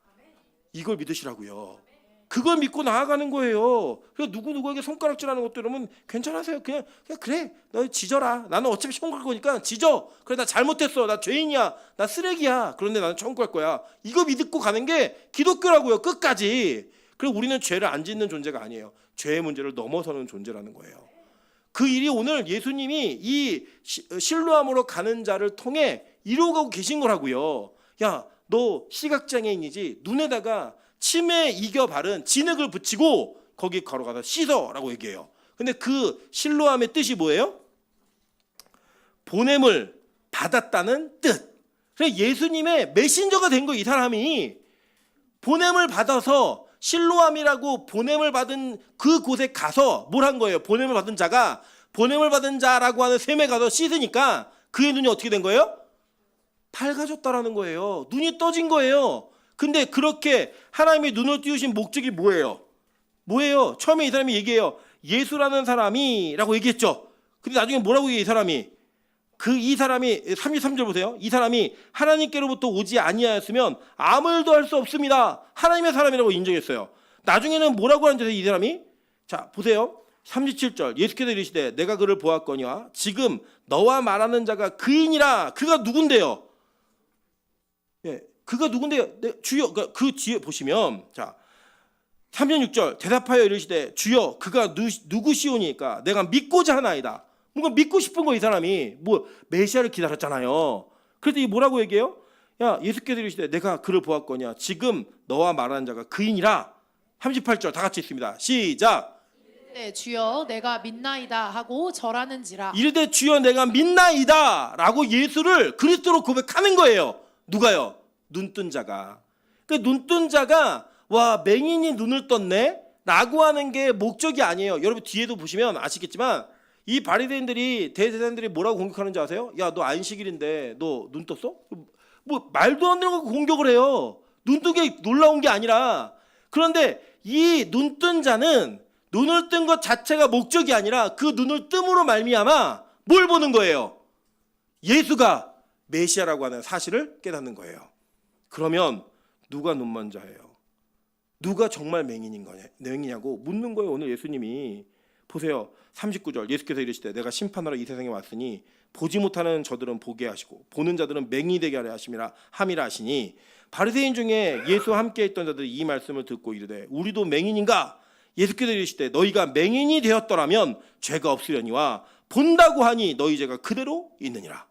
이걸 믿으시라고요. 그걸 믿고 나아가는 거예요. 그래서 누구에게 손가락질하는 것도 여러분 괜찮으세요. 그냥 그래, 너 지져라. 나는 어차피 천국 갈 거니까 지져. 그래, 나 잘못했어. 나 죄인이야. 나 쓰레기야. 그런데 나는 천국 갈 거야. 이거 믿고 가는 게 기독교라고요. 끝까지. 그리고 우리는 죄를 안 짓는 존재가 아니에요. 죄의 문제를 넘어서는 존재라는 거예요. 그 일이 오늘 예수님이 이 실로암으로 가는 자를 통해 이루어가고 계신 거라고요. 야, 너 시각장애인이지? 눈에다가 침에 이겨 바른 진흙을 붙이고 거기 걸어가서 씻어라고 얘기해요. 근데 그 실로암의 뜻이 뭐예요? 보냄을 받았다는 뜻. 그래서 예수님의 메신저가 된 거, 이 사람이 보냄을 받아서 실로암이라고 보냄을 받은 그 곳에 가서 뭘 한 거예요? 보냄을 받은 자가 보냄을 받은 자라고 하는 셈에 가서 씻으니까 그의 눈이 어떻게 된 거예요? 밝아졌다라는 거예요. 눈이 떠진 거예요. 근데 그렇게 하나님이 눈을 띄우신 목적이 뭐예요? 뭐예요? 처음에 이 사람이 얘기해요. 예수라는 사람이 라고 얘기했죠. 근데 나중에 뭐라고 얘기해, 이 사람이? 이 사람이 33절 보세요. 이 사람이 하나님께로부터 오지 아니하였으면 아무 일도 할 수 없습니다. 하나님의 사람이라고 인정했어요. 나중에는 뭐라고 하는지 이 사람이? 자, 보세요. 37절 예수께서 이르시되 내가 그를 보았거니와 지금 너와 말하는 자가 그이니라. 그가 누군데요? 예, 그가 누군데요? 네, 주여. 그 뒤에 보시면 자 36절 대답하여 이르시되 주여 그가 누구시오니까 내가 믿고자 하나이다. 뭔가 믿고 싶은 거, 이 사람이. 뭐 메시아를 기다렸잖아요. 그래서 이 뭐라고 얘기해요? 야, 예수께서 이르시되 내가 그를 보았거냐 지금 너와 말하는 자가 그이니라. 38절 다 같이 있습니다. 시작. 네, 주여 내가 믿나이다 하고 절하는지라. 이르되 주여 내가 믿나이다 라고 예수를 그리스도로 고백하는 거예요. 누가요? 눈뜬 자가. 그 눈뜬 자가 와, 맹인이 눈을 떴네 라고 하는 게 목적이 아니에요. 여러분 뒤에도 보시면 아시겠지만 이 바리새인들이 대제사장들이 뭐라고 공격하는지 아세요? 야, 너 안식일인데 너 눈 떴어? 뭐 말도 안 되는 거 공격을 해요. 눈 뜬 게 놀라운 게 아니라. 그런데 이 눈뜬 자는 눈을 뜬 것 자체가 목적이 아니라 그 눈을 뜸으로 말미암아 뭘 보는 거예요? 예수가 메시아라고 하는 사실을 깨닫는 거예요. 그러면 누가 눈먼 자예요? 누가 정말 맹인이냐고 묻는 거예요. 오늘 예수님이. 보세요. 39절 예수께서 이르시되 내가 심판하러 이 세상에 왔으니 보지 못하는 저들은 보게 하시고 보는 자들은 맹인이 되게 하려 함이라 하시니, 바리새인 중에 예수와 함께 있던 자들이 이 말씀을 듣고 이르되 우리도 맹인인가? 예수께서 이르시되 너희가 맹인이 되었더라면 죄가 없으려니와 본다고 하니 너희 죄가 그대로 있느니라.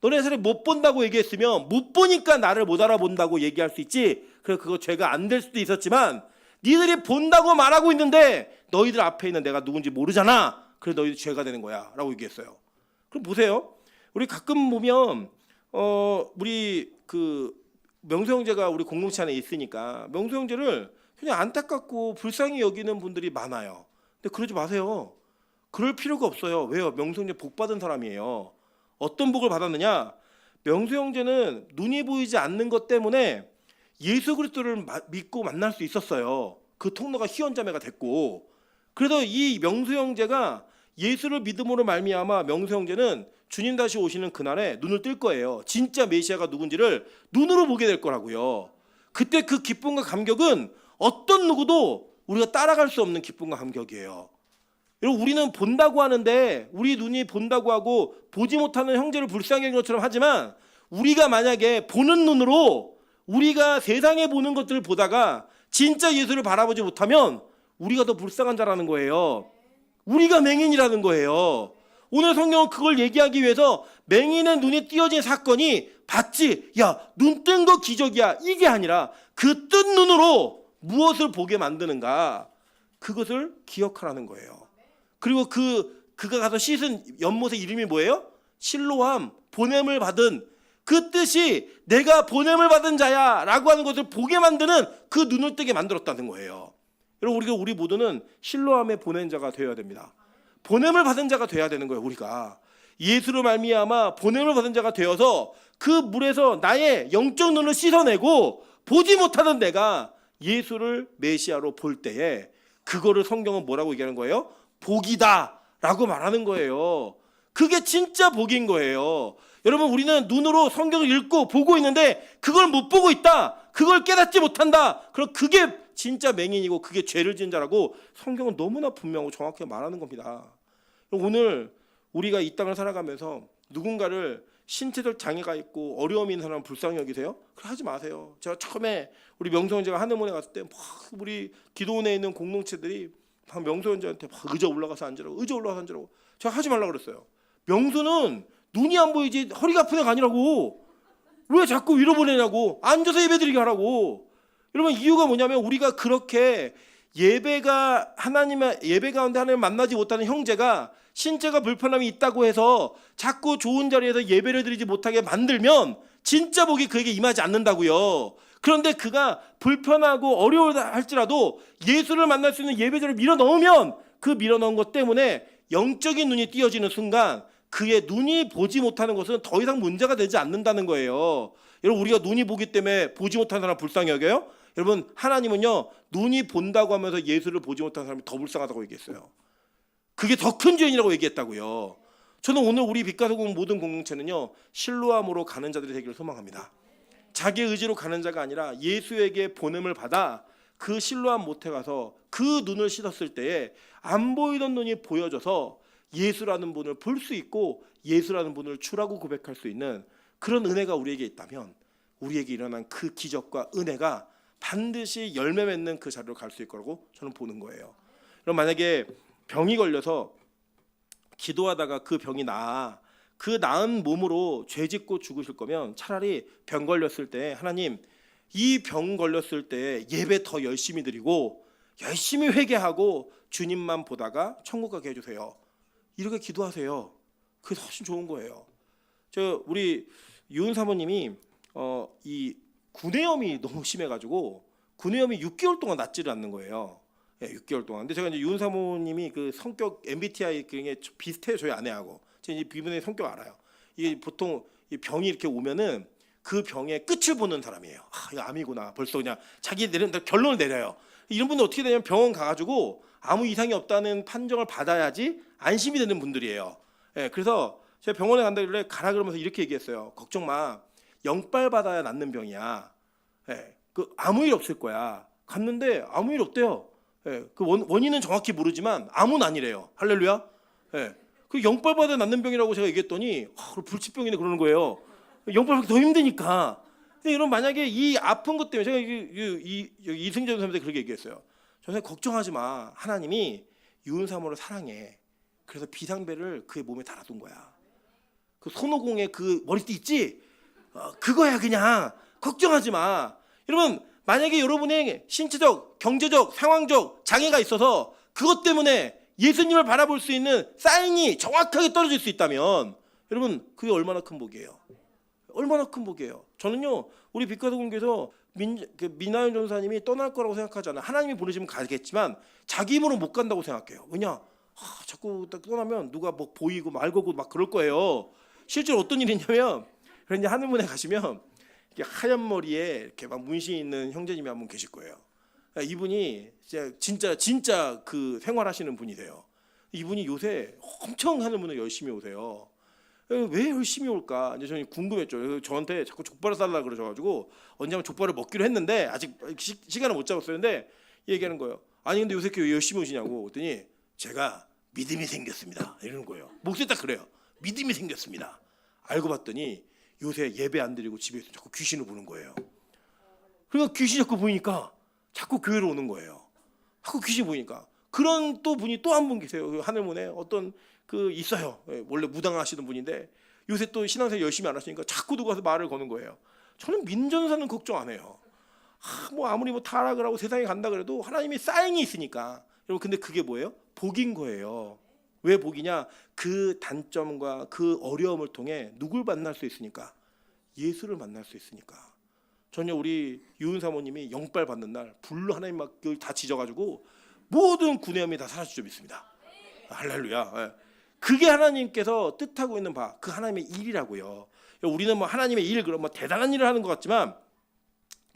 너네 사람이 못 본다고 얘기했으면 못 보니까 나를 못 알아본다고 얘기할 수 있지. 그래서 그거 죄가 안 될 수도 있었지만 니들이 본다고 말하고 있는데 너희들 앞에 있는 내가 누군지 모르잖아. 그래 너희들 죄가 되는 거야 라고 얘기했어요. 그럼 보세요. 우리 가끔 보면 우리 그 명수 형제가 우리 공동체 안에 있으니까 명수 형제를 그냥 안타깝고 불쌍히 여기는 분들이 많아요. 근데 그러지 마세요. 그럴 필요가 없어요. 왜요? 명수 형제 복 받은 사람이에요. 어떤 복을 받았느냐? 명수 형제는 눈이 보이지 않는 것 때문에 예수 그리스도를 믿고 만날 수 있었어요. 그 통로가 희연자매가 됐고, 그래서 이 명수 형제가 예수를 믿음으로 말미암아 명수 형제는 주님 다시 오시는 그날에 눈을 뜰 거예요. 진짜 메시아가 누군지를 눈으로 보게 될 거라고요. 그때 그 기쁨과 감격은 어떤 누구도 우리가 따라갈 수 없는 기쁨과 감격이에요. 여러분, 우리는 본다고 하는데, 우리 눈이 본다고 하고 보지 못하는 형제를 불쌍히 여기는 것처럼 하지만, 우리가 만약에 보는 눈으로 우리가 세상에 보는 것들을 보다가 진짜 예수를 바라보지 못하면 우리가 더 불쌍한 자라는 거예요. 우리가 맹인이라는 거예요. 오늘 성경은 그걸 얘기하기 위해서 맹인의 눈이 띄어진 사건이 봤지, 야, 눈 뜬 거 기적이야, 이게 아니라 그 뜬 눈으로 무엇을 보게 만드는가, 그것을 기억하라는 거예요. 그리고 그가 가서 씻은 연못의 이름이 뭐예요? 실로암, 보냄을 받은, 그 뜻이 내가 보냄을 받은 자야 라고 하는 것을 보게 만드는 그 눈을 뜨게 만들었다는 거예요. 여러분, 우리 모두는 실로암의 보낸 자가 되어야 됩니다. 보냄을 받은 자가 되어야 되는 거예요. 우리가 예수로 말미암아 보냄을 받은 자가 되어서 그 물에서 나의 영적 눈을 씻어내고 보지 못하던 내가 예수를 메시아로 볼 때에 그거를 성경은 뭐라고 얘기하는 거예요? 복이다 라고 말하는 거예요. 그게 진짜 복인 거예요. 여러분, 우리는 눈으로 성경을 읽고 보고 있는데 그걸 못 보고 있다, 그걸 깨닫지 못한다, 그럼 그게 진짜 맹인이고 그게 죄를 지은 자라고 성경은 너무나 분명하고 정확하게 말하는 겁니다. 오늘 우리가 이 땅을 살아가면서 누군가를 신체적 장애가 있고 어려움이 있는 사람을 불쌍히 여기세요? 그래, 하지 마세요. 제가 처음에 우리 명소현제가 하늘문에 갔을 때 막 우리 기도원에 있는 공동체들이 막 명소현제한테 막 의자 올라가서 앉으라고, 의자 올라가서 앉으라고. 제가 하지 말라고 그랬어요. 명소는 눈이 안 보이지 허리가 아픈 애가 아니라고. 왜 자꾸 위로 보내냐고. 앉아서 예배드리게 하라고. 여러분, 이유가 뭐냐면 우리가 그렇게 예배 가운데 하나님을 만나지 못하는 형제가 신체가 불편함이 있다고 해서 자꾸 좋은 자리에서 예배를 드리지 못하게 만들면 진짜 복이 그에게 임하지 않는다고요. 그런데 그가 불편하고 어려워다 할지라도 예수를 만날 수 있는 예배자를 밀어넣으면 그 밀어넣은 것 때문에 영적인 눈이 띄어지는 순간 그의 눈이 보지 못하는 것은 더 이상 문제가 되지 않는다는 거예요. 여러분, 우리가 눈이 보기 때문에 보지 못하는 사람 불쌍히 여겨요? 여러분, 하나님은요, 눈이 본다고 하면서 예수를 보지 못하는 사람이 더 불쌍하다고 얘기했어요. 그게 더 큰 죄인이라고 얘기했다고요. 저는 오늘 우리 빛가소금 모든 공동체는요, 실로암으로 가는 자들이 되기를 소망합니다. 자기의 의지로 가는 자가 아니라 예수에게 보냄을 받아 그 실로암 못에 가서 그 눈을 씻었을 때에 안 보이던 눈이 보여져서 예수라는 분을 볼 수 있고 예수라는 분을 주라고 고백할 수 있는 그런 은혜가 우리에게 있다면 우리에게 일어난 그 기적과 은혜가 반드시 열매 맺는 그 자리로 갈 수 있을 거라고 저는 보는 거예요. 그럼 만약에 병이 걸려서 기도하다가 그 병이 나아, 그 나은 몸으로 죄 짓고 죽으실 거면 차라리 병 걸렸을 때 하나님, 이 병 걸렸을 때 예배 더 열심히 드리고 열심히 회개하고 주님만 보다가 천국 가게 해주세요, 이렇게 기도하세요. 그게 훨씬 좋은 거예요. 우리 유은 사모님이 이 구내염이 너무 심해가지고 구내염이 6개월 동안 낫지를 않는 거예요. 6개월 동안. 근데 제가 이제 유은 사모님이 그 성격 MBTI 그게 비슷해요, 저희 아내하고. 제가 이제 이분의 성격 알아요. 이게 보통 이 병이 이렇게 오면은 그 병의 끝을 보는 사람이에요. 이거 암이구나. 벌써 그냥 자기들은 결론을 내려요. 이런 분들 어떻게 되냐면 병원 가가지고 아무 이상이 없다는 판정을 받아야지 안심이 되는 분들이에요. 그래서 제가 병원에 간다길래 가라 그러면서 이렇게 얘기했어요. 걱정 마. 영빨 받아야 낫는 병이야. 그 아무 일 없을 거야. 갔는데 아무 일 없대요. 그 원인은 정확히 모르지만 암은 아니래요. 할렐루야. 그 영빨 받아야 낫는 병이라고 제가 얘기했더니 불치병이네 그러는 거예요. 영빨 받기 더 힘드니까. 근데 여러분, 만약에 이 아픈 것 때문에 제가 이승재 선생님한테 그렇게 얘기했어요. 선생님, 걱정하지 마. 하나님이 유은 사모를 사랑해. 그래서 비상벨을 그의 몸에 달아둔 거야. 그 손오공의 그 머리띠 있지? 그거야. 그냥 걱정하지 마. 여러분, 만약에 여러분의 신체적, 경제적, 상황적 장애가 있어서 그것 때문에 예수님을 바라볼 수 있는 사인이 정확하게 떨어질 수 있다면 여러분, 그게 얼마나 큰 복이에요. 얼마나 큰 복이에요. 저는요, 우리 빛가소금교에서 민하연 전사님이 떠날 거라고 생각하지 않아요. 하나님이 보내시면 가겠지만 자기 힘으로 못 간다고 생각해요. 왜냐? 자꾸 떠나면 누가 뭐 보이고 말고 막 그럴 거예요. 실제로 어떤 일이 있냐면, 그런데 하늘문에 가시면 이렇게 하얀 머리에 이렇게 막 문신 있는 형제님이 한 분 계실 거예요. 이분이 진짜 그 생활하시는 분이세요. 이분이 요새 엄청 하늘문을 열심히 오세요. 왜 열심히 올까? 이제 저는 궁금했죠. 그래서 저한테 자꾸 족발을 살라 그러셔가지고 언제 한번 족발을 먹기로 했는데 아직 시간을 못 잡았어요. 근데 얘기하는 거예요. 아니 근데 요새 왜 열심히 오시냐고 그랬더니 제가 믿음이 생겼습니다, 이러는 거예요. 목소리 딱 그래요. 믿음이 생겼습니다. 알고 봤더니 요새 예배 안 드리고 집에 있으면 자꾸 귀신을 보는 거예요. 그러니까 귀신 자꾸 보이니까 자꾸 교회로 오는 거예요. 자꾸 귀신 보니까. 그런 또 분이 또 한 분 계세요. 그 하늘문에 어떤 그 있어요. 예, 원래 무당하시는 분인데 요새 또 신앙생활 열심히 안 하시니까 자꾸 누가 와서 말을 거는 거예요. 저는 민전사는 걱정 안 해요. 뭐 아무리 뭐 타락을 하고 세상에 간다 그래도 하나님이 사인이 있으니까. 여러분 근데 그게 뭐예요? 복인 거예요. 왜 복이냐? 그 단점과 그 어려움을 통해 누굴 만날 수 있으니까? 예수를 만날 수 있으니까. 전혀 우리 유은 사모님이 영빨 받는 날 불로 하나님 막 다 지져가지고 모든 구내염이 다 사라질 줄 믿습니다. 할렐루야. 예. 그게 하나님께서 뜻하고 있는 바, 그 하나님의 일이라고요. 우리는 뭐 하나님의 일, 그런 뭐 대단한 일을 하는 것 같지만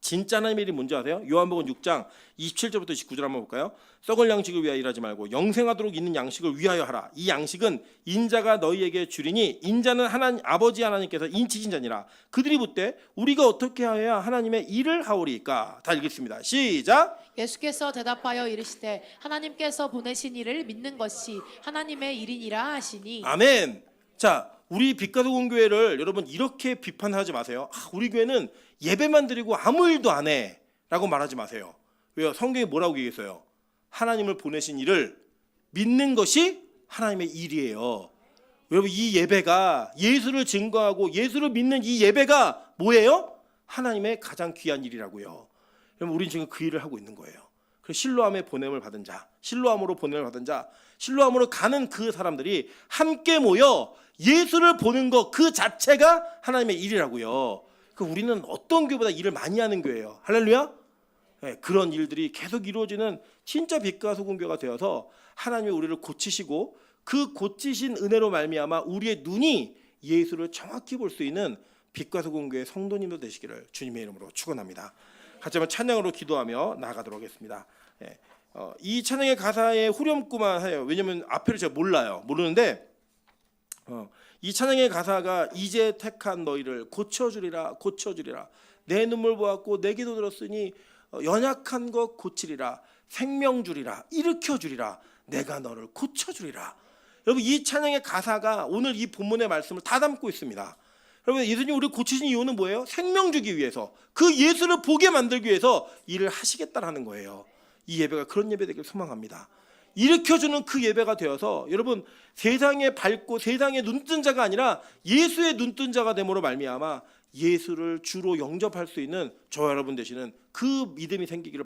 진짜 하나님의 일이 뭔지 아세요? 요한복음 6장 27절부터 29절 한번 볼까요? 썩을 양식을 위하여 일하지 말고 영생하도록 있는 양식을 위하여 하라. 이 양식은 인자가 너희에게 주리니 인자는 하나님 아버지 하나님께서 인치신 자니라. 그들이 묻되 우리가 어떻게 하여야 하나님의 일을 하오리까? 다 읽겠습니다. 시작. 예수께서 대답하여 이르시되 하나님께서 보내신 이를 믿는 것이 하나님의 일이니라 하시니. 아멘. 자, 우리 빛가도공교회를 여러분 이렇게 비판하지 마세요. 우리 교회는 예배만 드리고 아무 일도 안 해 라고 말하지 마세요. 왜요? 성경에 뭐라고 얘기했어요? 하나님을 보내신 일을 믿는 것이 하나님의 일이에요. 여러분 이 예배가 예수를 증거하고 예수를 믿는 이 예배가 뭐예요? 하나님의 가장 귀한 일이라고요. 여러분 우리는 지금 그 일을 하고 있는 거예요. 그래서 실로암의 보냄을 받은 자, 실로암으로 보냄을 받은 자, 실로암으로 가는 그 사람들이 함께 모여 예수를 보는 것 그 자체가 하나님의 일이라고요. 그 우리는 어떤 교회보다 일을 많이 하는 교회예요. 할렐루야. 네, 그런 일들이 계속 이루어지는 진짜 빛과 소금 교회가 되어서 하나님이 우리를 고치시고 그 고치신 은혜로 말미암아 우리의 눈이 예수를 정확히 볼 수 있는 빛과 소금 교회 성도님도 되시기를 주님의 이름으로 축원합니다. 같이 한번 찬양으로 기도하며 나아가도록 하겠습니다. 네, 이 찬양의 가사에 후렴구만 해요. 왜냐하면 앞에를 제가 모르는데 이 찬양의 가사가 이제 택한 너희를 고쳐주리라 고쳐주리라. 내 눈물 보았고 내 기도 들었으니 연약한 것 고치리라. 생명 주리라. 일으켜 주리라. 내가 너를 고쳐주리라. 여러분 이 찬양의 가사가 오늘 이 본문의 말씀을 다 담고 있습니다. 여러분 예수님 우리를 고치신 이유는 뭐예요? 생명 주기 위해서, 그 예수를 보게 만들기 위해서 일을 하시겠다라는 거예요. 이 예배가 그런 예배 되길 소망합니다. 일으켜주는 그 예배가 되어서 여러분 세상에 밝고 세상에 눈뜬 자가 아니라 예수의 눈뜬 자가 됨으로 말미암아 예수를 주로 영접할 수 있는 저와 여러분 되시는 그 믿음이 생기기를